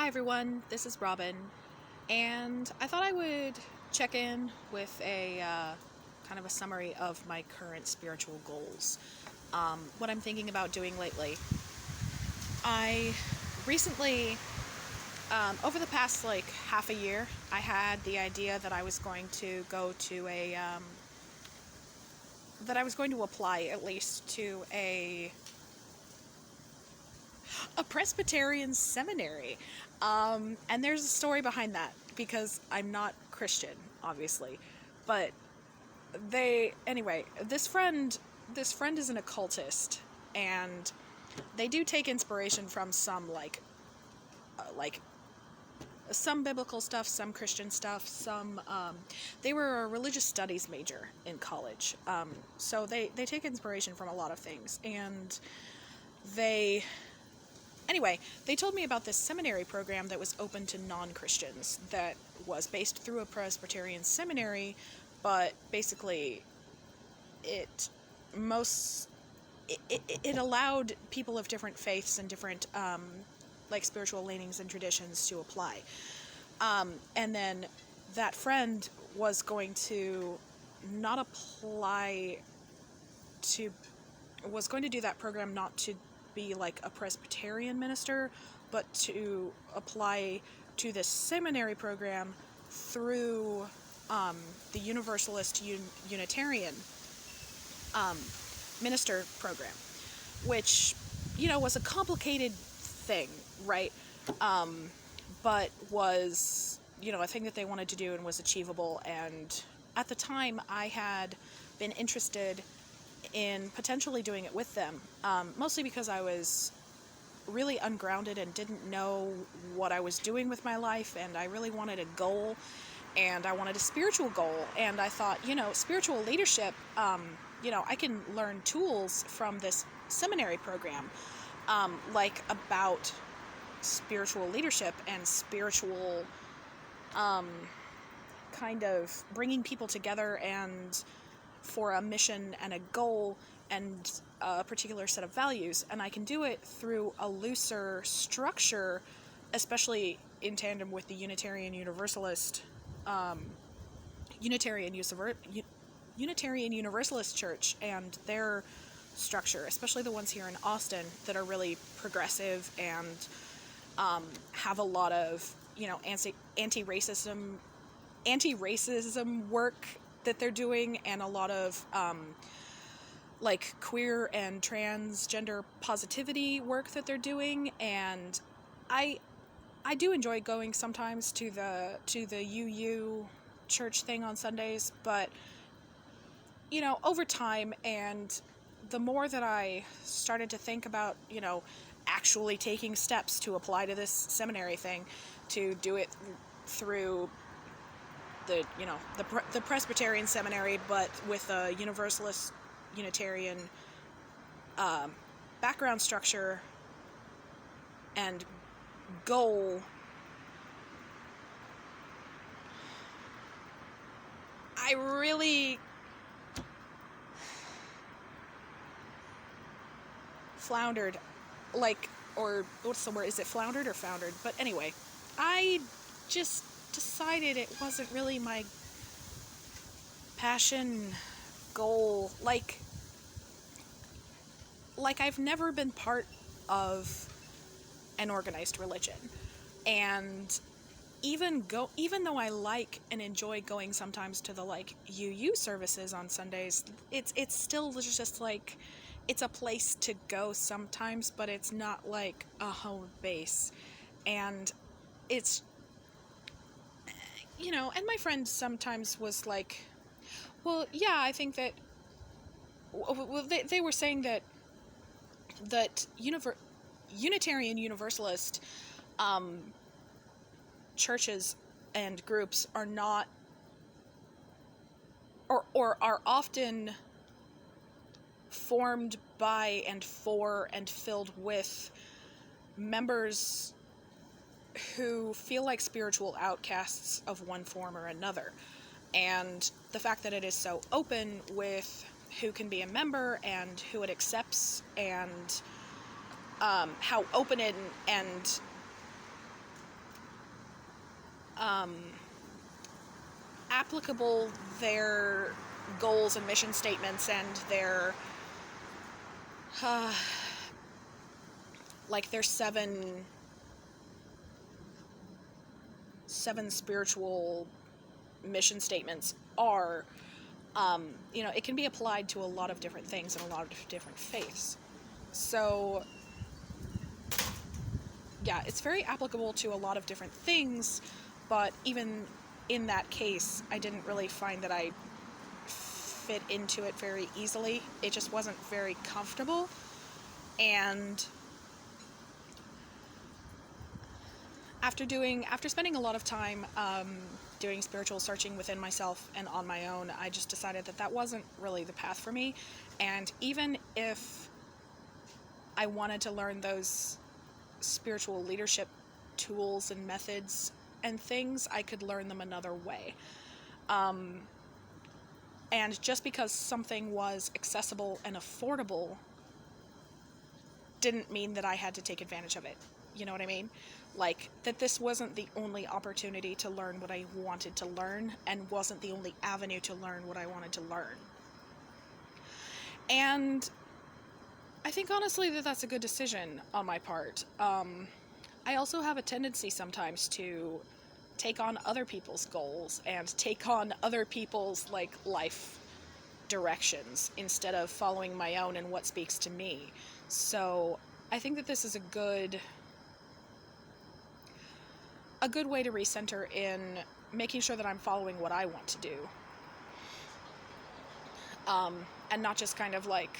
everyone, this is Robin, and I thought I would check in with a kind of a summary of my current spiritual goals. What I'm thinking about doing lately. I recently, over the past half a year, I had the idea that I was going to go to that I was going to apply at least to a Presbyterian seminary. And there's a story behind that because I'm not Christian, obviously. But this friend is an occultist, and they do take inspiration from some some biblical stuff, some Christian stuff, they were a religious studies major in college. So they take inspiration from a lot of things, and they told me about this seminary program that was open to non-Christians that was based through a Presbyterian seminary, but basically it allowed people of different faiths and different spiritual leanings and traditions to apply. And then that friend was going to not apply to was going to do that program not to be like a Presbyterian minister, but to apply to this seminary program through the Universalist Unitarian minister program, which, was a complicated thing, right? But was, a thing that they wanted to do and was achievable. And at the time, I had been interested in potentially doing it with them, mostly because I was really ungrounded and didn't know what I was doing with my life, and I really wanted a goal, and I wanted a spiritual goal, and I thought, spiritual leadership, I can learn tools from this seminary program, about spiritual leadership and spiritual kind of bringing people together and for a mission and a goal and a particular set of values, and I can do it through a looser structure, especially in tandem with the Unitarian Universalist Unitarian Universalist Church and their structure, especially the ones here in Austin that are really progressive and have a lot of anti-racism work that they're doing, and a lot of queer and transgender positivity work that they're doing. And I do enjoy going sometimes to the UU church thing on Sundays, but over time, and the more that I started to think about actually taking steps to apply to this seminary thing, to do it through the Presbyterian seminary, but with a Universalist Unitarian background structure and goal, I really floundered, or what's the word? Is it floundered or foundered? But anyway, I just decided it wasn't really my passion goal. I've never been part of an organized religion, and even though I like and enjoy going sometimes to the UU services on Sundays, it's still just it's a place to go sometimes, but it's not like a home base. And it's and my friend sometimes was like, well, yeah, I think that, well, they were saying that Unitarian Universalist churches and groups are not, or are often formed by and for and filled with members who feel like spiritual outcasts of one form or another. And the fact that it is so open with who can be a member and who it accepts, and how open and applicable their goals and mission statements and their like their seven spiritual mission statements are, it can be applied to a lot of different things and a lot of different faiths. So yeah, it's very applicable to a lot of different things, but even in that case, I didn't really find that I fit into it very easily. It just wasn't very comfortable, and after spending a lot of time doing spiritual searching within myself and on my own, I just decided that wasn't really the path for me. And even if I wanted to learn those spiritual leadership tools and methods and things, I could learn them another way. And just because something was accessible and affordable didn't mean that I had to take advantage of it. You know what I mean? Like, that this wasn't the only opportunity to learn what I wanted to learn, and wasn't the only avenue to learn what I wanted to learn. And I think honestly that's a good decision on my part. I also have a tendency sometimes to take on other people's goals and take on other people's like life directions instead of following my own and what speaks to me. So I think that this is a good way to recenter in making sure that I'm following what I want to do. And not just kind of like,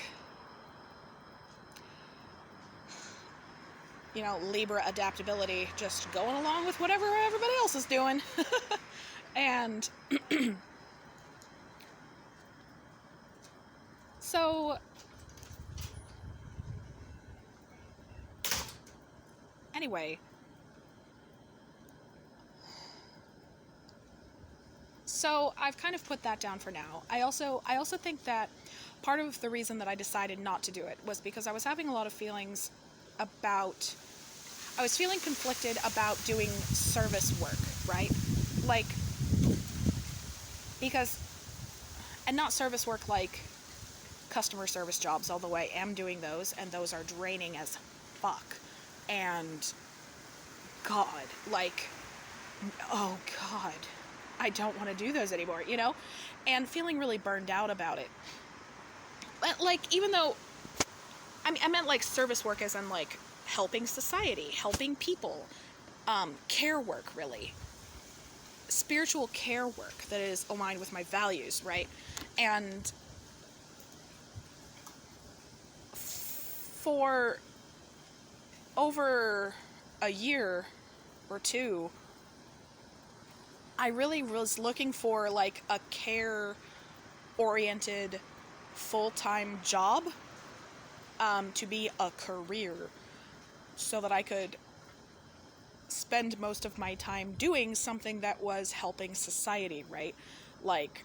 Libra adaptability, just going along with whatever everybody else is doing. And so anyway, so I've kind of put that down for now. I also think that part of the reason that I decided not to do it was because I was having a lot of feelings about, I was feeling conflicted about doing service work, right? Like, because, and not service work like customer service jobs, although I am doing those, and those are draining as fuck. And God, like, oh God, I don't want to do those anymore, and feeling really burned out about it. But like, even though, I meant like service work as in like helping society, helping people, care work, really. Spiritual care work that is aligned with my values, right? And for over a year or two, I really was looking for like a care-oriented full-time job, to be a career, so that I could spend most of my time doing something that was helping society, right? Like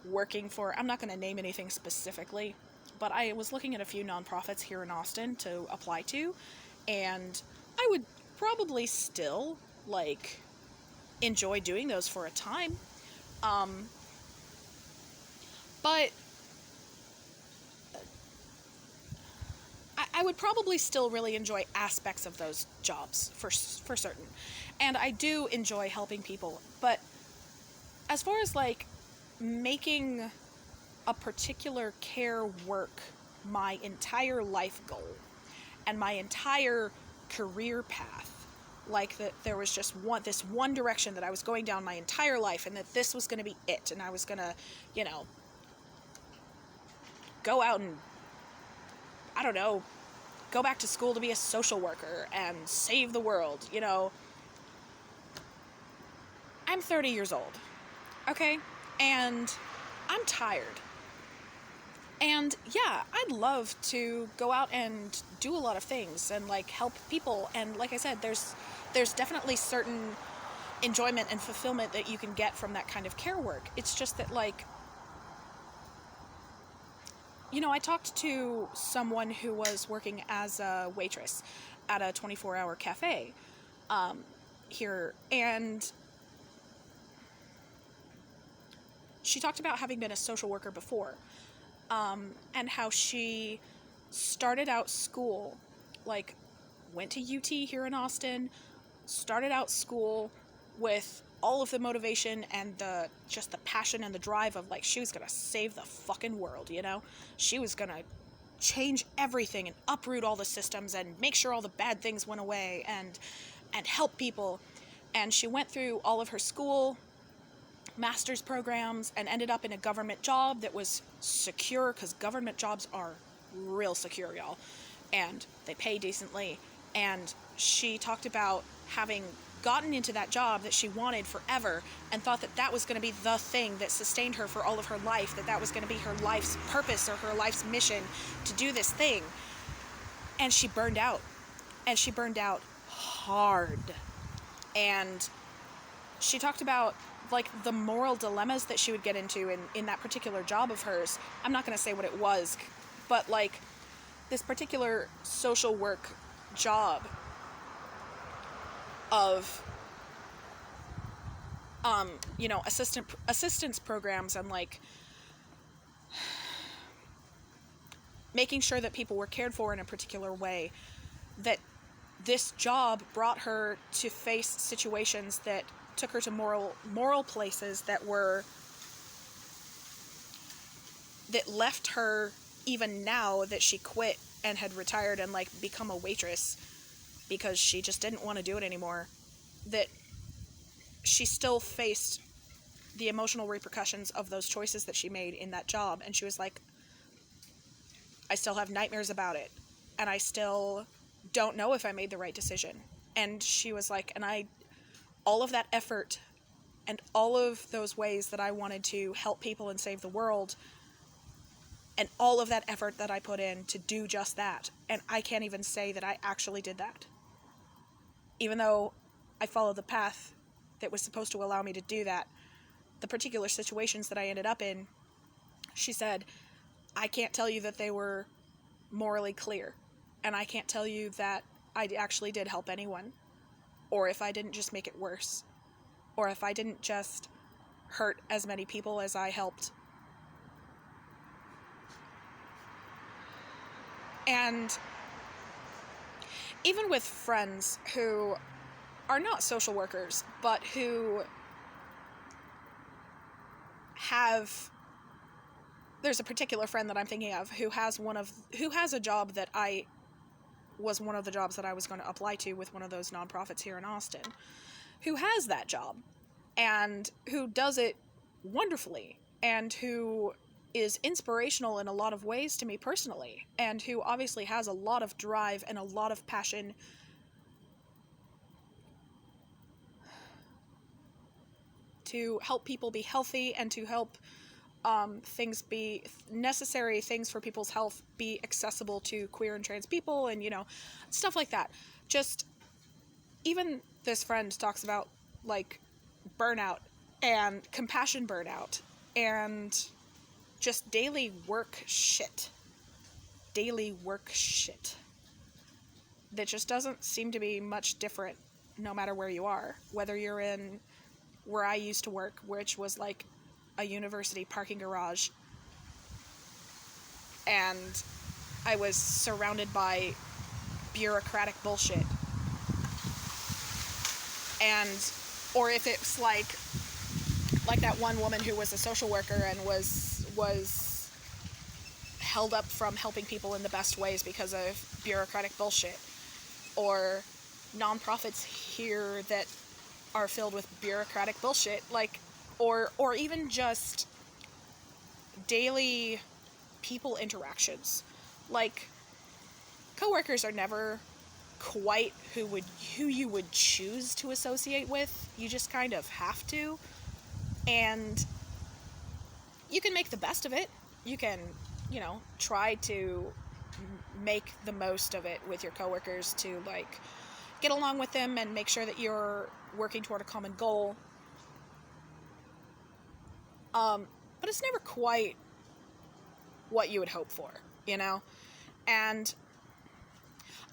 working for, I'm not going to name anything specifically, but I was looking at a few nonprofits here in Austin to apply to, and I would probably still like enjoy doing those for a time, but I would probably still really enjoy aspects of those jobs for certain, and I do enjoy helping people. But as far as like making a particular care work my entire life goal and my entire career path, like that there was just this one direction that I was going down my entire life, and that this was going to be it, and I was going to, go out and, I don't know, go back to school to be a social worker and save the world, I'm 30 years old, okay? And I'm tired. And yeah, I'd love to go out and do a lot of things and like help people. And like I said, there's definitely certain enjoyment and fulfillment that you can get from that kind of care work. It's just that like, I talked to someone who was working as a waitress at a 24-hour cafe here, and she talked about having been a social worker before, and how she started out school, like, went to UT here in Austin, started out school with all of the motivation and the passion and the drive of, like, she was gonna save the fucking world, you know? She was gonna change everything and uproot all the systems and make sure all the bad things went away and help people. And she went through all of her school, master's programs, and ended up in a government job that was secure, because government jobs are real secure, y'all. And they pay decently. And she talked about having gotten into that job that she wanted forever and thought that that was going to be the thing that sustained her for all of her life, that was going to be her life's purpose or her life's mission, to do this thing. And she burned out. And she burned out hard. And she talked about, like, the moral dilemmas that she would get into in that particular job of hers. I'm not going to say what it was, but, like, this particular social work job of, assistance programs, and, like, making sure that people were cared for in a particular way, that this job brought her to face situations that took her to moral places that left her, even now that she quit and had retired and, like, become a waitress because she just didn't want to do it anymore, that she still faced the emotional repercussions of those choices that she made in that job. And she was like, I still have nightmares about it, and I still don't know if I made the right decision. And she was like, all of that effort and all of those ways that I wanted to help people and save the world, and all of that effort that I put in to do just that, and I can't even say that I actually did that. Even though I followed the path that was supposed to allow me to do that, the particular situations that I ended up in, she said, I can't tell you that they were morally clear, and I can't tell you that I actually did help anyone, or if I didn't just make it worse, or if I didn't just hurt as many people as I helped. And even with friends who are not social workers, but who there's a particular friend that I'm thinking of who has a job that was one of the jobs that I was going to apply to with one of those nonprofits here in Austin, who has that job and who does it wonderfully, and who is inspirational in a lot of ways to me personally, and who obviously has a lot of drive and a lot of passion to help people be healthy and to help necessary things for people's health be accessible to queer and trans people, and, stuff like that. Just, even this friend talks about, like, burnout and compassion burnout and just daily work shit that just doesn't seem to be much different no matter where you are, whether you're in where I used to work, which was like a university parking garage, and I was surrounded by bureaucratic bullshit, or if it's like that one woman who was a social worker and was held up from helping people in the best ways because of bureaucratic bullshit, or nonprofits here that are filled with bureaucratic bullshit, like, or even just daily people interactions. Like, coworkers are never quite who you would choose to associate with. You just kind of have to, and you can make the best of it. You can, try to make the most of it with your coworkers, to, like, get along with them and make sure that you're working toward a common goal. But it's never quite what you would hope for, And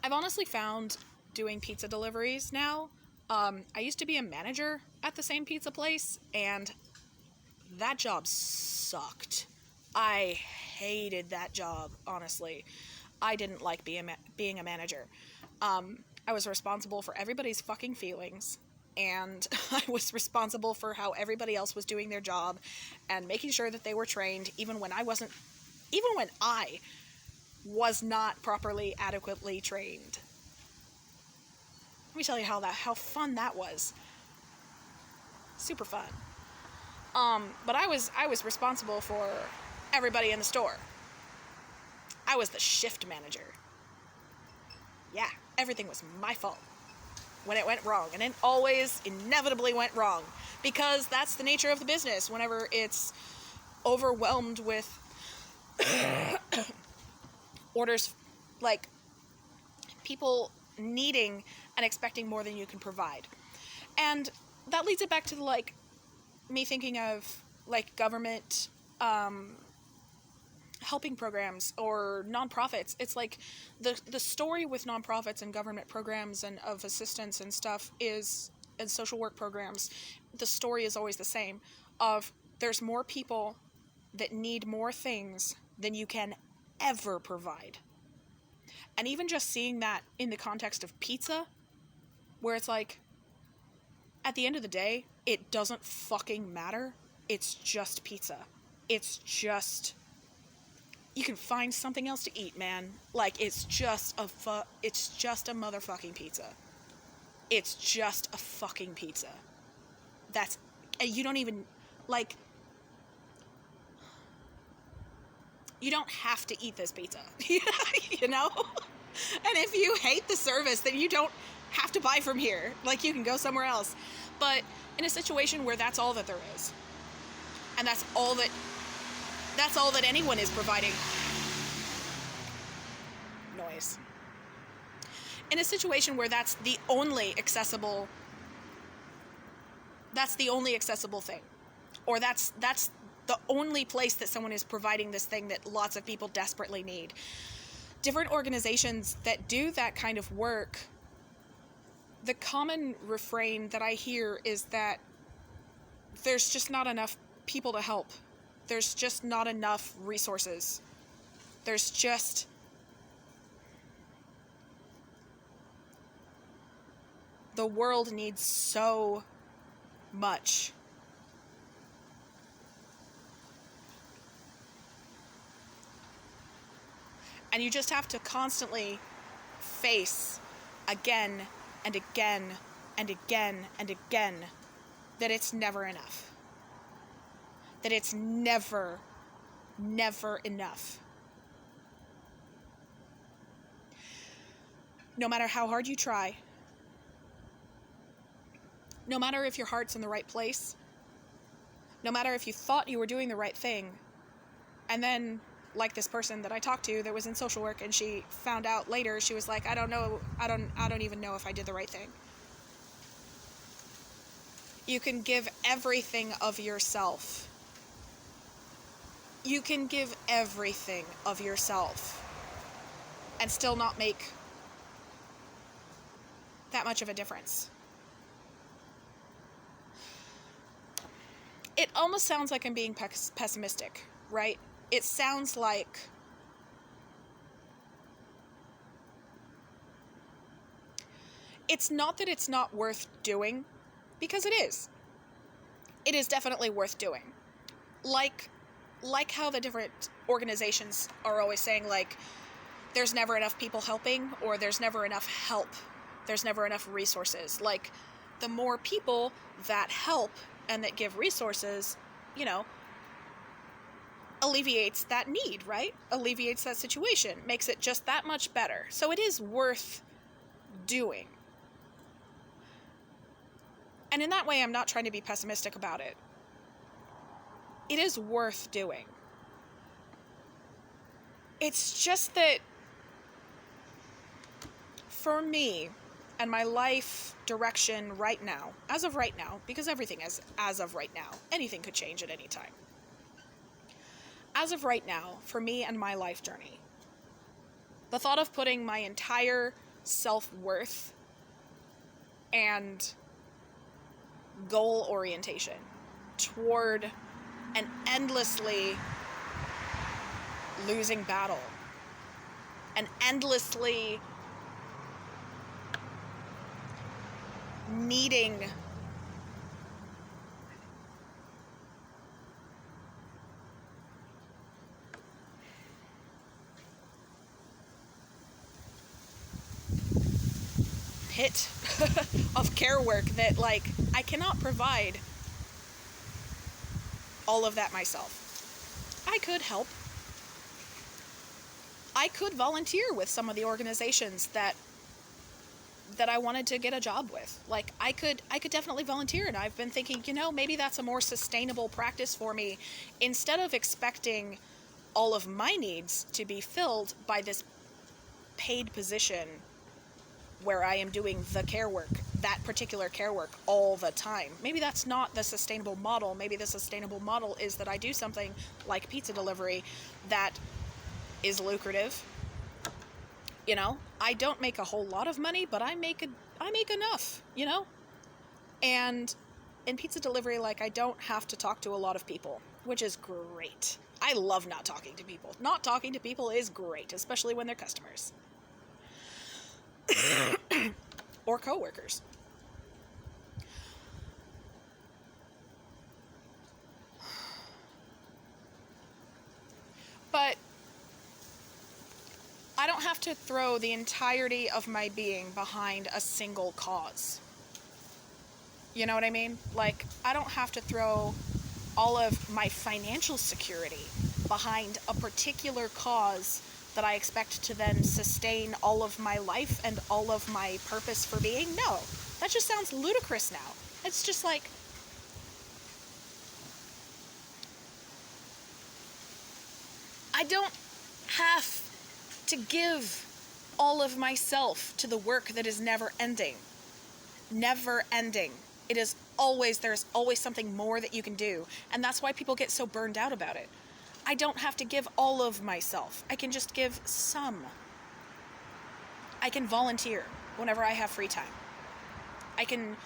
I've honestly found doing pizza deliveries now, I used to be a manager at the same pizza place, and that job sucked. I hated that job, honestly. I didn't like being a manager. I was responsible for everybody's fucking feelings, and I was responsible for how everybody else was doing their job and making sure that they were trained, even when I was not properly adequately trained. Let me tell you how fun that was. Super fun. But I was responsible for everybody in the store. I was the shift manager. Yeah, everything was my fault when it went wrong, and it always inevitably went wrong, because that's the nature of the business. Whenever it's overwhelmed with orders, like people needing and expecting more than you can provide. And that leads it back to like me thinking of like government helping programs or nonprofits. It's like the story with nonprofits and government programs and of assistance and stuff is, and social work programs, the story is always the same of there's more people that need more things than you can ever provide. And even just seeing that in the context of pizza, where it's like, at the end of the day, it doesn't fucking matter. It's just pizza. It's just, you can find something else to eat, man. Like, it's just a motherfucking pizza. It's just a fucking pizza. That's, you don't even, like, you don't have to eat this pizza, you know? And if you hate the service, then you don't have to buy from here. Like, you can go somewhere else. But in a situation where that's all that there is, and that's all that anyone is providing, noise. In a situation where that's the only accessible thing, or that's the only place that someone is providing this thing that lots of people desperately need. Different organizations that do that kind of work, the common refrain that I hear is that there's just not enough people to help. There's just not enough resources. There's just... the world needs so much. And you just have to constantly face again and again and again and again that it's never enough. That it's never enough. No matter how hard you try, no matter if your heart's in the right place, no matter if you thought you were doing the right thing, and then, like this person that I talked to that was in social work, and she found out later, she was like, I don't even know if I did the right thing. You can give everything of yourself. You can give everything of yourself and still not make that much of a difference. It almost sounds like I'm being pessimistic, right? It sounds like it's not that it's not worth doing, because it is. It is definitely worth doing. Like how the different organizations are always saying, like, there's never enough people helping, or there's never enough help. There's never enough resources. Like, the more people that help and that give resources, you know, alleviates that need, right? Alleviates that situation, makes it just that much better. So it is worth doing. And in that way, I'm not trying to be pessimistic about it. It is worth doing. It's just that for me and my life direction right now, as of right now, because everything is as of right now, anything could change at any time. As of right now, for me and my life journey, the thought of putting my entire self-worth and goal orientation toward an endlessly losing battle, an endlessly needing pit of care work that, like, I cannot provide all of that myself. I could help. I could volunteer with some of the organizations that I wanted to get a job with. Like, I could definitely volunteer, and I've been thinking, maybe that's a more sustainable practice for me, instead of expecting all of my needs to be filled by this paid position where I am doing the care work, that particular care work, all the time. Maybe that's not the sustainable model. Maybe the sustainable model is that I do something like pizza delivery that is lucrative. I don't make a whole lot of money, but I make enough, And in pizza delivery, like, I don't have to talk to a lot of people, which is great. I love not talking to people. Not talking to people is great, especially when they're customers. Or coworkers. But I don't have to throw the entirety of my being behind a single cause. You know what I mean? Like, I don't have to throw all of my financial security behind a particular cause that I expect to then sustain all of my life and all of my purpose for being. No, that just sounds ludicrous now. It's just like, I don't have to give all of myself to the work that is never ending. Never ending. It is always, there's always something more that you can do. And that's why people get so burned out about it. I don't have to give all of myself. I can just give some. I can volunteer whenever I have free time. I can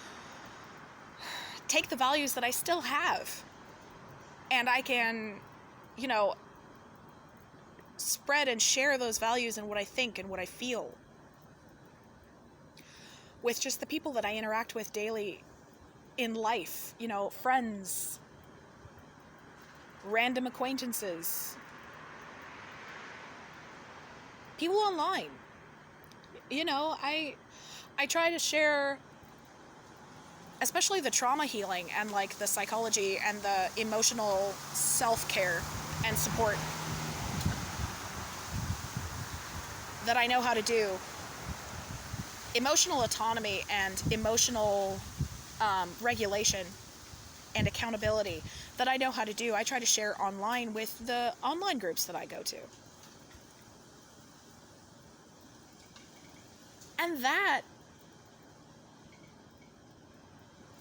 take the values that I still have, and I can, spread and share those values and what I think and what I feel with just the people that I interact with daily in life, friends, random acquaintances, people online. I try to share, especially the trauma healing and, like, the psychology and the emotional self-care and support that I know how to do. Emotional autonomy and emotional regulation and accountability that I know how to do, I try to share online with the online groups that I go to. And that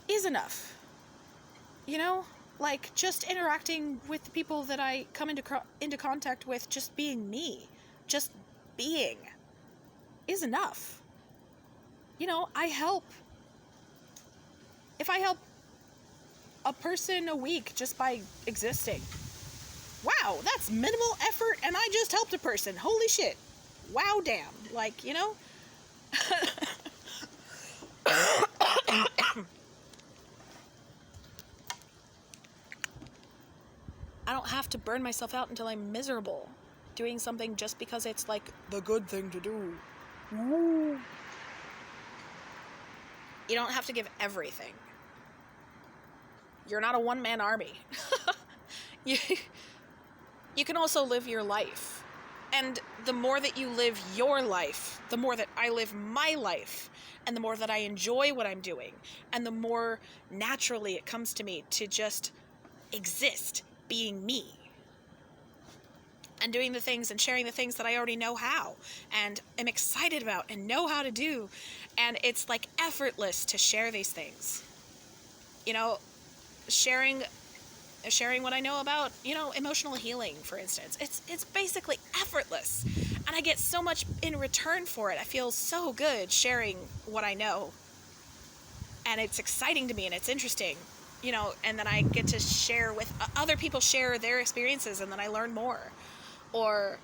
is enough. Like, just interacting with the people that I come into contact with, just being me, just being, is enough. If I help a person a week just by existing, wow, that's minimal effort, and I just helped a person. Holy shit. Wow, damn. Like, I don't have to burn myself out until I'm miserable doing something just because it's, like, the good thing to do. Woo. You don't have to give everything. You're not a one-man army. You can also live your life. And the more that you live your life, the more that I live my life, and the more that I enjoy what I'm doing, and the more naturally it comes to me to just exist, being me, and doing the things and sharing the things that I already know how and am excited about and know how to do. And it's, like, effortless to share these things. Sharing what I know about, emotional healing, for instance. It's basically effortless. And I get so much in return for it. I feel so good sharing what I know. And it's exciting to me, and it's interesting. and then I get to share with other people, share their experiences, and then I learn more. Or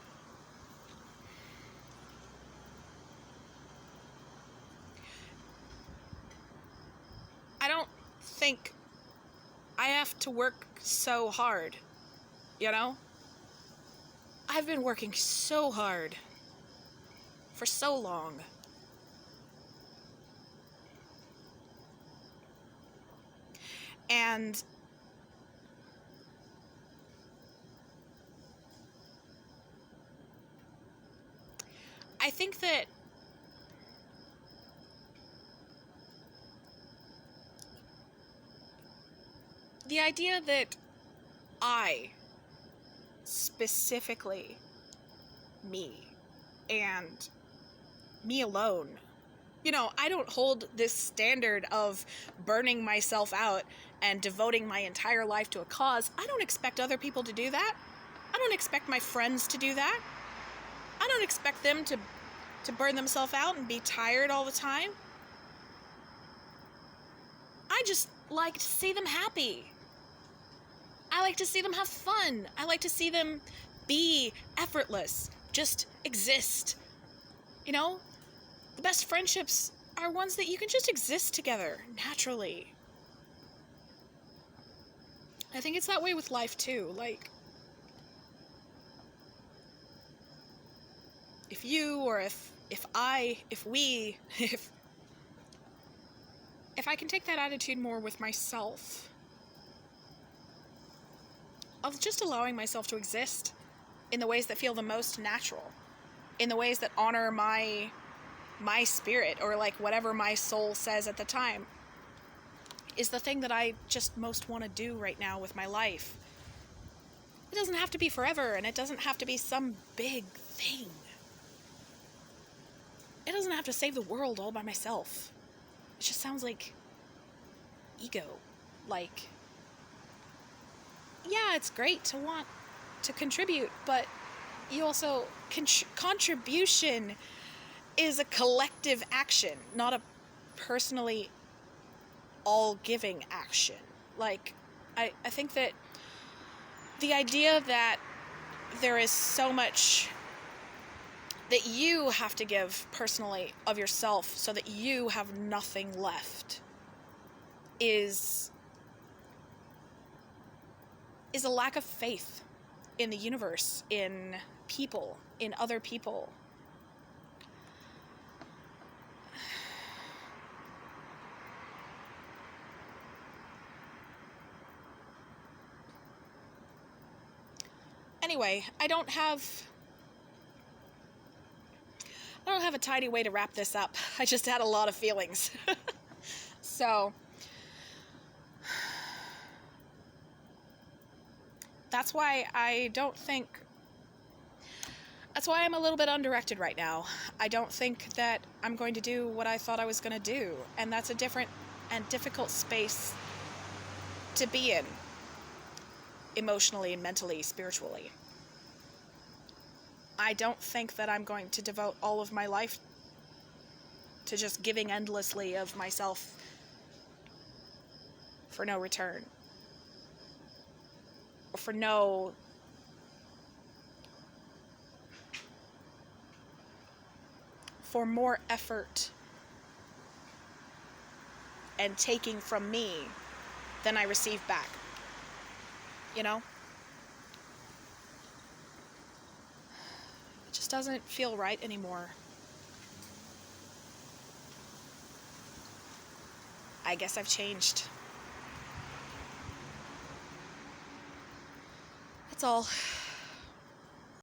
I don't think I have to work so hard, you know? I've been working so hard for so long. And I think that the idea that I, specifically me, and me alone, I don't hold this standard of burning myself out and devoting my entire life to a cause. I don't expect other people to do that. I don't expect my friends to do that. I don't expect them to burn themselves out and be tired all the time. I just like to see them happy. I like to see them have fun. I like to see them be effortless, just exist. The best friendships are ones that you can just exist together naturally. I think it's that way with life too. Like, if you or if we, if I can take that attitude more with myself, of just allowing myself to exist in the ways that feel the most natural, in the ways that honor my spirit, or like whatever my soul says at the time, is the thing that I just most want to do right now with my life. It doesn't have to be forever, and it doesn't have to be some big thing. It doesn't have to save the world all by myself. It just sounds like ego. Like, yeah, it's great to want to contribute, but you also, contribution is a collective action, not a personally all-giving action. Like, I think that the idea that there is so much that you have to give personally of yourself so that you have nothing left is a lack of faith in the universe, in people, in other people. Anyway, I don't have a tidy way to wrap this up. I just had a lot of feelings. So that's why I'm a little bit undirected right now. I don't think that I'm going to do what I thought I was going to do, and that's a different and difficult space to be in, emotionally, mentally, spiritually. I don't think that I'm going to devote all of my life to just giving endlessly of myself for no return, or for more effort and taking from me than I receive back. It just doesn't feel right anymore. I guess I've changed. That's all.